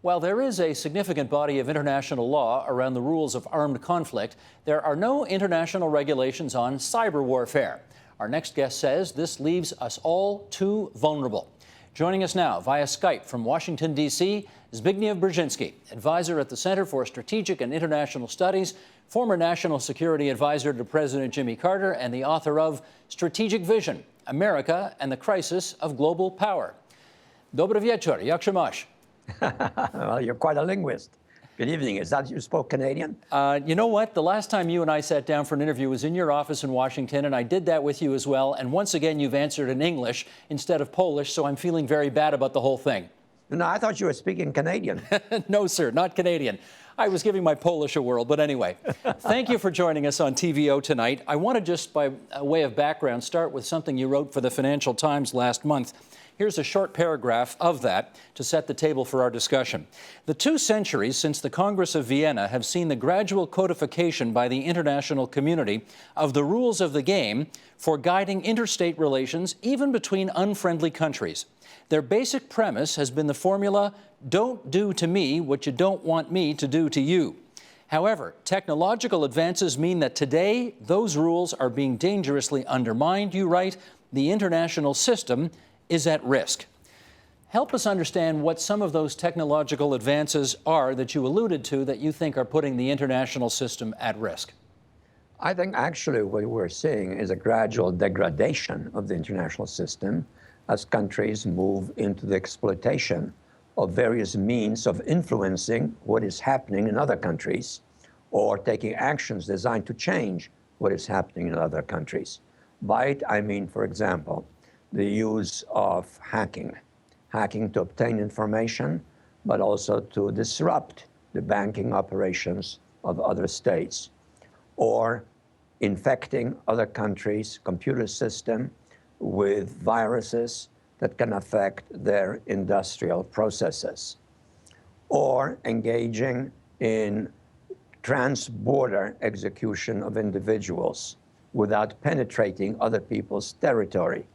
While there is a significant body of international law around the rules of armed conflict, there are no international regulations on cyber warfare. Our next guest says this leaves us all too vulnerable. Joining us now via Skype from Washington, D.C., Zbigniew Brzezinski, advisor at the Center for Strategic and International Studies, former National Security Advisor to President Jimmy Carter, and the author of Strategic Vision, America and the Crisis of Global Power. Dobry wieczór, jak się masz? Well, you're quite a linguist. Good evening. Is that you spoke Canadian? You know what? The last time you and I sat down for an interview was in your office in Washington, and I did that with you as well. And once again, you've answered in English instead of Polish, so I'm feeling very bad about the whole thing. No, I thought you were speaking Canadian. No, sir, not Canadian. I was giving my Polish a whirl, but anyway. Thank you for joining us on TVO tonight. I want to just, by way of background, start with something you wrote for the Financial Times last month. Here's a short paragraph of that to set the table for our discussion. The 2 centuries since the Congress of Vienna have seen the gradual codification by the international community of the rules of the game for guiding interstate relations, even between unfriendly countries. Their basic premise has been the formula, don't do to me what you don't want me to do to you. However, technological advances mean that today those rules are being dangerously undermined. You write, the international system is at risk. Help us understand what some of those technological advances are that you alluded to that you think are putting the international system at risk. I think actually what we're seeing is a gradual degradation of the international system as countries move into the exploitation of various means of influencing what is happening in other countries or taking actions designed to change what is happening in other countries. By it, I mean, for example, the use of hacking to obtain information, but also to disrupt the banking operations of other states, or infecting other countries' computer system with viruses that can affect their industrial processes, or engaging in trans-border execution of individuals without penetrating other people's territory.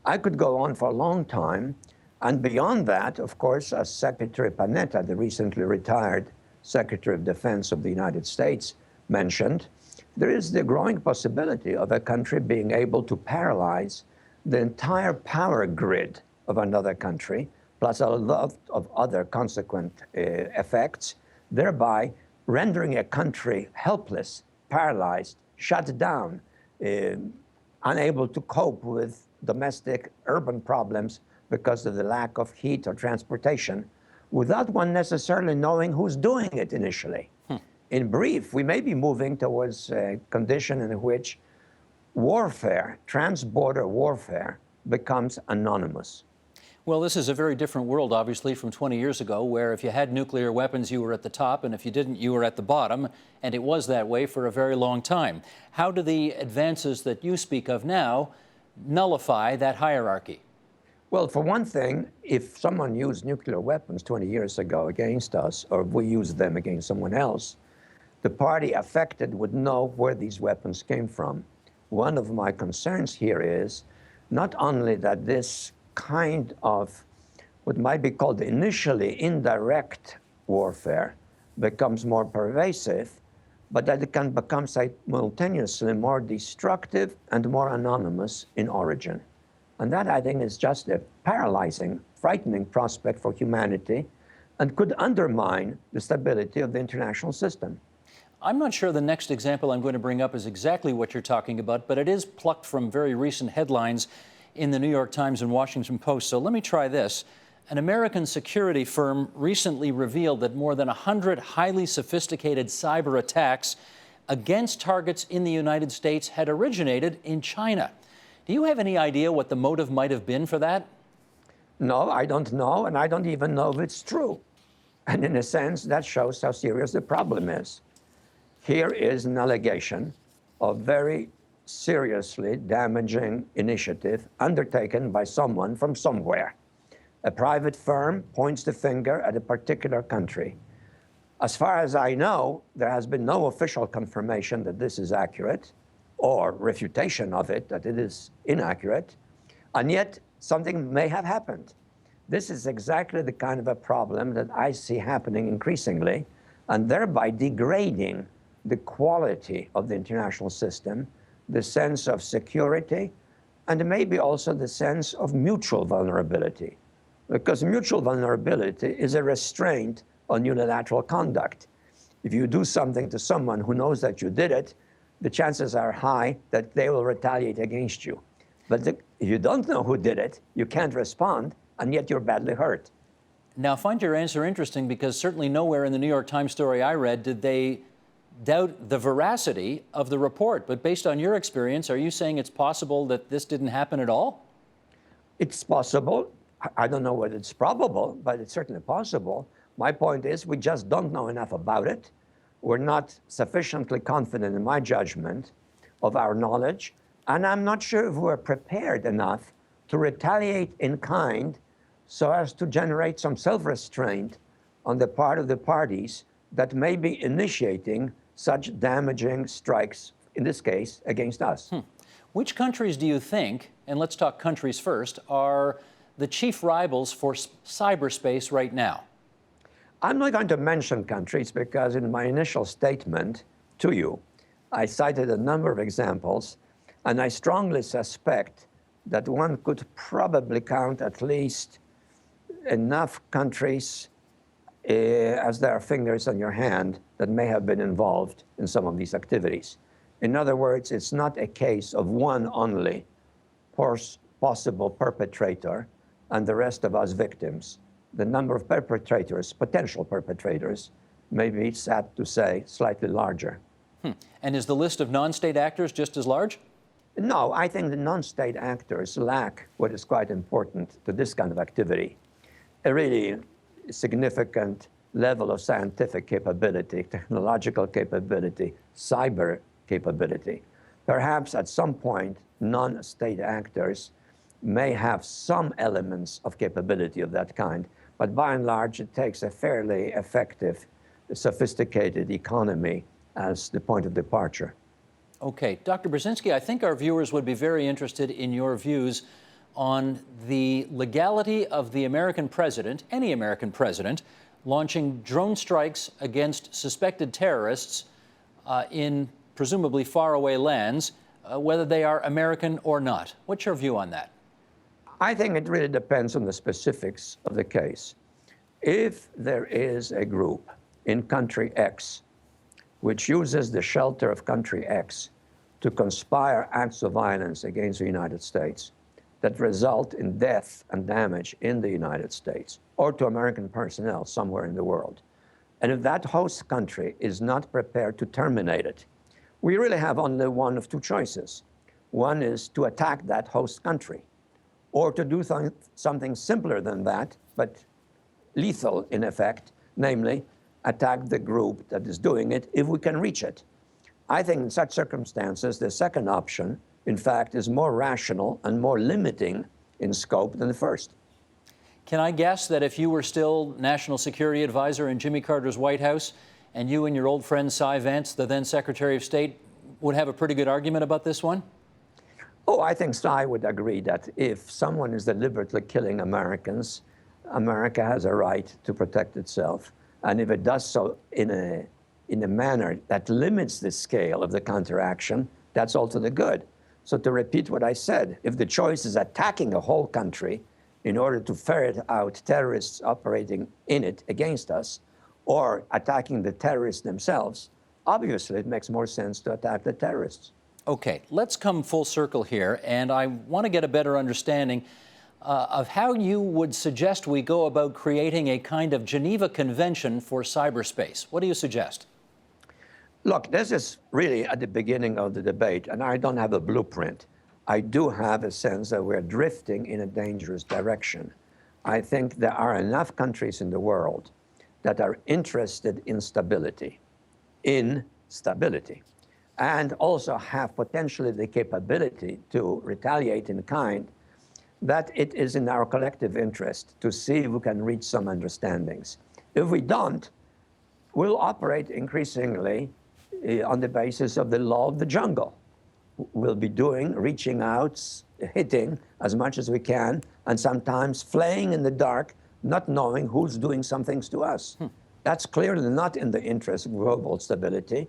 I could go on for a long time. And beyond that, of course, as Secretary Panetta, the recently retired Secretary of Defense of the United States, mentioned, there is the growing possibility of a country being able to paralyze the entire power grid of another country, plus a lot of other consequent effects, thereby rendering a country helpless, paralyzed, shut down, unable to cope with domestic urban problems because of the lack of heat or transportation, without one necessarily knowing who's doing it initially. In brief, we may be moving towards a condition in which warfare, trans-border warfare, becomes anonymous. Well, this is a very different world, obviously, from 20 years ago, where if you had nuclear weapons, you were at the top, and if you didn't, you were at the bottom, and it was that way for a very long time. How do the advances that you speak of now nullify that hierarchy? Well, for one thing, if someone used nuclear weapons 20 years ago against us, or we used them against someone else, the party affected would know where these weapons came from. One of my concerns here is not only that this kind of what might be called initially indirect warfare becomes more pervasive, but that it can become simultaneously more destructive and more anonymous in origin. And that, I think, is just a paralyzing, frightening prospect for humanity and could undermine the stability of the international system. I'm not sure the next example I'm going to bring up is exactly what you're talking about, but it is plucked from very recent headlines in the New York Times and Washington Post. So let me try this. An American security firm recently revealed that more than 100 highly sophisticated cyber attacks against targets in the United States had originated in China. Do you have any idea what the motive might have been for that? No, I don't know, and I don't even know if it's true. And in a sense, that shows how serious the problem is. Here is an allegation of very seriously damaging initiative undertaken by someone from somewhere. A private firm points the finger at a particular country. As far as I know, there has been no official confirmation that this is accurate or refutation of it, that it is inaccurate. And yet something may have happened. This is exactly the kind of a problem that I see happening increasingly, and thereby degrading the quality of the international system, the sense of security, and maybe also the sense of mutual vulnerability. Because mutual vulnerability is a restraint on unilateral conduct. If you do something to someone who knows that you did it, the chances are high that they will retaliate against you. But if you don't know who did it, you can't respond, and yet you're badly hurt. Now, I find your answer interesting because certainly nowhere in the New York Times story I read did they doubt the veracity of the report. But based on your experience, are you saying it's possible that this didn't happen at all? It's possible. I don't know whether it's probable, but it's certainly possible. My point is we just don't know enough about it. We're not sufficiently confident in my judgment of our knowledge, and I'm not sure if we're prepared enough to retaliate in kind so as to generate some self-restraint on the part of the parties that may be initiating such damaging strikes, in this case, against us. Which countries do you think, and let's talk countries first, are the chief rivals for cyberspace right now? I'm not going to mention countries because in my initial statement to you, I cited a number of examples, and I strongly suspect that one could probably count at least enough countries as there are fingers on your hand that may have been involved in some of these activities. In other words, it's not a case of one only possible perpetrator and the rest of us victims. The number of perpetrators, potential perpetrators, may be, sad to say, slightly larger. And is the list of non-state actors just as large? No, I think the non-state actors lack what is quite important to this kind of activity, a really significant level of scientific capability, technological capability, cyber capability. Perhaps at some point, non-state actors may have some elements of capability of that kind, but by and large, it takes a fairly effective, sophisticated economy as the point of departure. Okay, Dr. Brzezinski, I think our viewers would be very interested in your views on the legality of the American president, any American president, launching drone strikes against suspected terrorists in presumably faraway lands, whether they are American or not. What's your view on that? I think it really depends on the specifics of the case. If there is a group in country X which uses the shelter of country X to conspire acts of violence against the United States that result in death and damage in the United States or to American personnel somewhere in the world, and if that host country is not prepared to terminate it, we really have only one of two choices. One is to attack that host country, or to do something simpler than that, but lethal in effect, namely attack the group that is doing it if we can reach it. I think in such circumstances, the second option, in fact, is more rational and more limiting in scope than the first. Can I guess that if you were still National Security Advisor in Jimmy Carter's White House, and you and your old friend Cy Vance, the then Secretary of State, would have a pretty good argument about this one? Oh, I think Cy would agree that if someone is deliberately killing Americans, America has a right to protect itself. And if it does so in a manner that limits the scale of the counteraction, that's all to the good. So to repeat what I said, if the choice is attacking a whole country in order to ferret out terrorists operating in it against us, or attacking the terrorists themselves, obviously it makes more sense to attack the terrorists. Okay, let's come full circle here, and I want to get a better understanding of how you would suggest we go about creating a kind of Geneva Convention for cyberspace. What do you suggest? Look, this is really at the beginning of the debate, and I don't have a blueprint. I do have a sense that we're drifting in a dangerous direction. I think there are enough countries in the world that are interested in stability, and also have potentially the capability to retaliate in kind, that it is in our collective interest to see if we can reach some understandings. If we don't, we'll operate increasingly on the basis of the law of the jungle. will be doing, reaching out, hitting as much as we can, and sometimes flaying in the dark, not knowing who's doing some things to us. That's clearly not in the interest of global stability.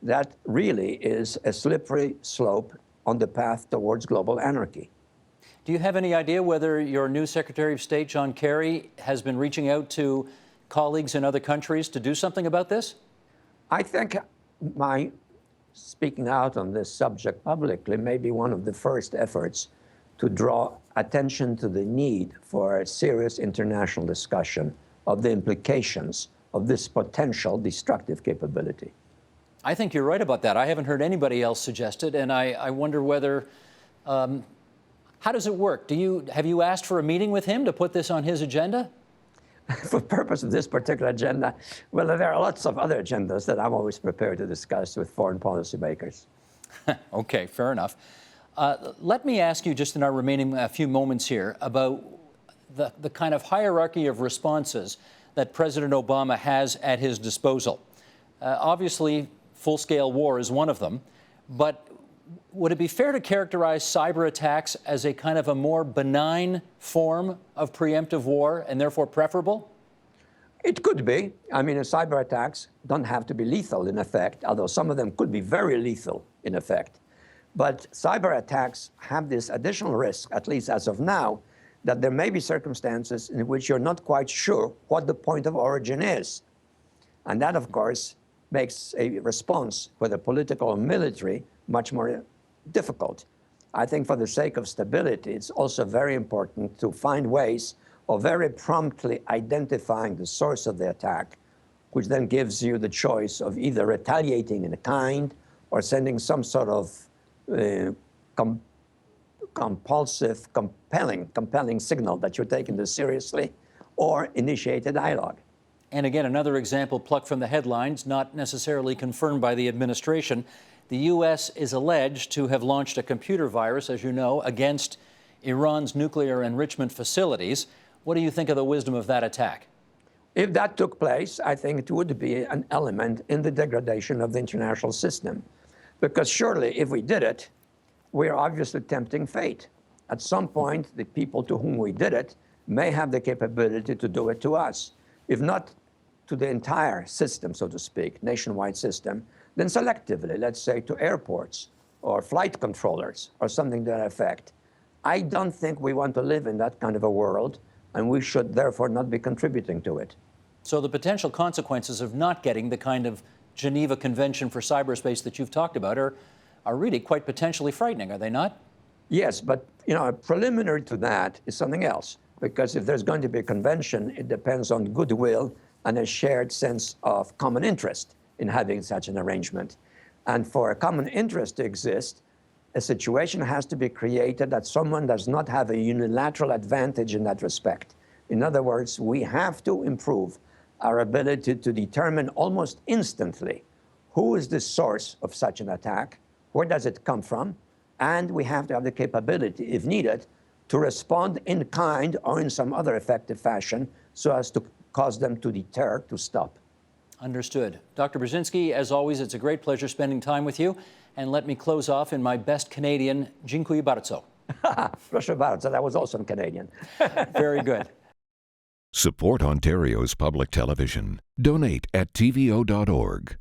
That really is a slippery slope on the path towards global anarchy. Do you have any idea whether your new Secretary of State, John Kerry, has been reaching out to colleagues in other countries to do something about this? I think my speaking out on this subject publicly may be one of the first efforts to draw attention to the need for a serious international discussion of the implications of this potential destructive capability. I think you're right about that. I haven't heard anybody else suggest it, and I wonder whether, how does it work? Have you asked for a meeting with him to put this on his agenda? For the purpose of this particular agenda, well, there are lots of other agendas that I'm always prepared to discuss with foreign policy makers. Okay, fair enough. Let me ask you, just in our remaining few moments here, about the kind of hierarchy of responses that President Obama has at his disposal. Obviously, full-scale war is one of them, but would it be fair to characterize cyber attacks as a kind of a more benign form of preemptive war and therefore preferable? It could be. I mean, cyber attacks don't have to be lethal in effect, although some of them could be very lethal in effect. But cyber attacks have this additional risk, at least as of now, that there may be circumstances in which you're not quite sure what the point of origin is. And that, of course, makes a response, whether political or military, much more difficult. I think for the sake of stability, it's also very important to find ways of very promptly identifying the source of the attack, which then gives you the choice of either retaliating in kind or sending some sort of compulsive, compelling signal that you're taking this seriously, or initiate a dialogue. And again, another example plucked from the headlines, not necessarily confirmed by the administration. The U.S. is alleged to have launched a computer virus, as you know, against Iran's nuclear enrichment facilities. What do you think of the wisdom of that attack? If that took place, I think it would be an element in the degradation of the international system. Because surely, if we did it, we are obviously tempting fate. At some point, the people to whom we did it may have the capability to do it to us. If not to the entire system, so to speak, nationwide system, then selectively, let's say to airports or flight controllers or something to that effect. I don't think we want to live in that kind of a world, and we should therefore not be contributing to it. So the potential consequences of not getting the kind of Geneva Convention for cyberspace that you've talked about are really quite potentially frightening, are they not? Yes, but a preliminary to that is something else. Because if there's going to be a convention, it depends on goodwill and a shared sense of common interest in having such an arrangement. And for a common interest to exist, a situation has to be created that someone does not have a unilateral advantage in that respect. In other words, we have to improve our ability to determine almost instantly who is the source of such an attack, where does it come from, and we have to have the capability, if needed, to respond in kind or in some other effective fashion so as to cause them to deter, to stop. Understood. Dr. Brzezinski, as always, it's a great pleasure spending time with you. And let me close off in my best Canadian, dziękuję bardzo. Proszę bardzo, that was also Canadian. Very good. Support Ontario's public television. Donate at tvo.org.